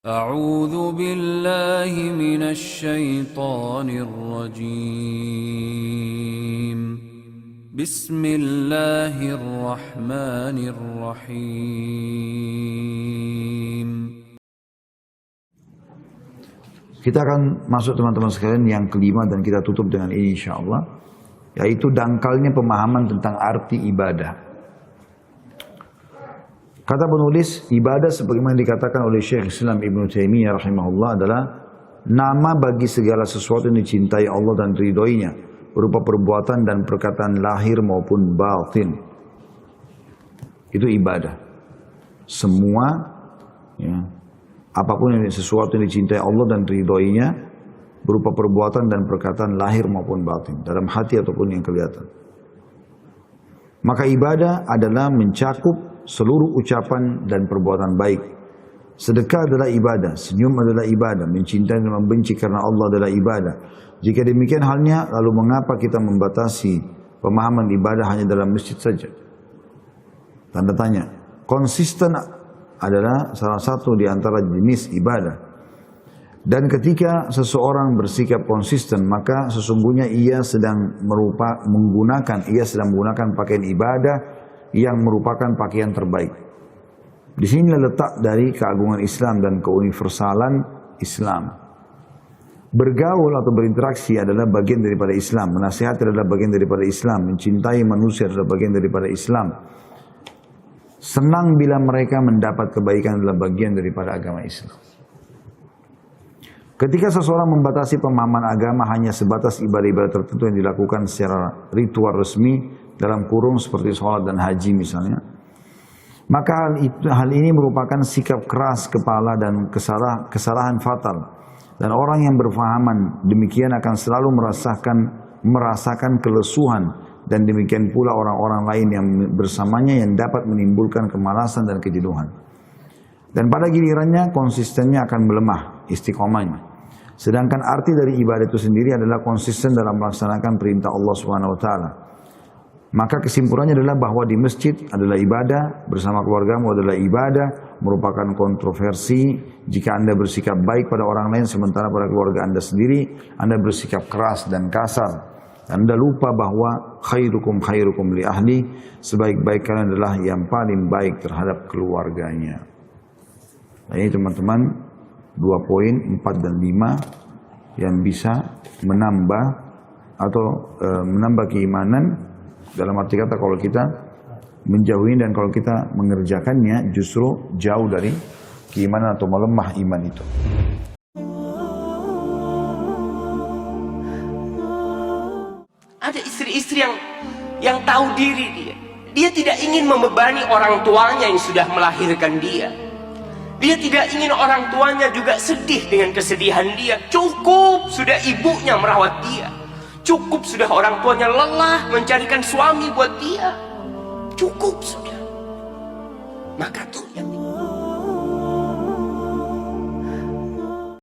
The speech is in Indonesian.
أعوذ بالله من الشيطان الرجيم بسم الله الرحمن الرحيم. Kita akan masuk teman-teman sekalian yang kelima dan kita tutup dengan ini insyaallah, yaitu dangkalnya pemahaman tentang arti ibadah. Kata penulis, ibadah sebagaimana dikatakan oleh Syekh Islam Ibn Taimiyah rahimahullah adalah nama bagi segala sesuatu yang dicintai Allah dan ridhoinya, berupa perbuatan dan perkataan lahir maupun batin. Itu ibadah. Semua, ya, apapun yang sesuatu yang dicintai Allah dan ridhoinya, berupa perbuatan dan perkataan lahir maupun batin, dalam hati ataupun yang kelihatan. Maka ibadah adalah mencakup seluruh ucapan dan perbuatan baik. Sedekah adalah ibadah, senyum adalah ibadah, mencintai dan membenci karena Allah adalah ibadah. Jika demikian halnya, lalu mengapa kita membatasi pemahaman ibadah hanya dalam masjid saja? Tanda tanya. Konsisten adalah salah satu di antara jenis ibadah. Dan ketika seseorang bersikap konsisten, maka sesungguhnya ia sedang menggunakan pakaian ibadah yang merupakan pakaian terbaik. Di sini letak dari keagungan Islam dan keuniversalan Islam. Bergaul atau berinteraksi adalah bagian daripada Islam. Menasihati adalah bagian daripada Islam. Mencintai manusia adalah bagian daripada Islam. Senang bila mereka mendapat kebaikan adalah bagian daripada agama Islam. Ketika seseorang membatasi pemahaman agama hanya sebatas ibadah-ibadah tertentu yang dilakukan secara ritual resmi, dalam kurung seperti sholat dan haji misalnya, maka hal ini merupakan sikap keras kepala dan kesalahan fatal. Dan orang yang berfahaman demikian akan selalu merasakan kelesuhan, dan demikian pula orang-orang lain yang bersamanya yang dapat menimbulkan kemalasan dan kejenuhan. Dan pada gilirannya konsistennya akan melemah, istiqomahnya. Sedangkan arti dari ibadah itu sendiri adalah konsisten dalam melaksanakan perintah Allah Subhanahu wa taala. Maka kesimpulannya adalah bahwa di masjid adalah ibadah, bersama keluargamu adalah ibadah, merupakan kontroversi jika Anda bersikap baik pada orang lain sementara pada keluarga Anda sendiri Anda bersikap keras dan kasar. Anda lupa bahwa khairukum khairukum li ahli, sebaik-baik kalian adalah yang paling baik terhadap keluarganya. Nah, ini teman-teman 2 poin 4 dan 5 yang bisa menambah atau menambah keimanan. Dalam arti kata kalau kita menjauhi dan kalau kita mengerjakannya justru jauh dari keimanan atau melemah iman itu. Ada istri-istri yang tahu diri dia. Dia tidak ingin membebani orang tuanya yang sudah melahirkan dia. Dia tidak ingin orang tuanya juga sedih dengan kesedihan dia. Cukup sudah ibunya merawat dia. Cukup sudah orang tuanya lelah mencarikan suami buat dia. Cukup sudah. Maka tuh yang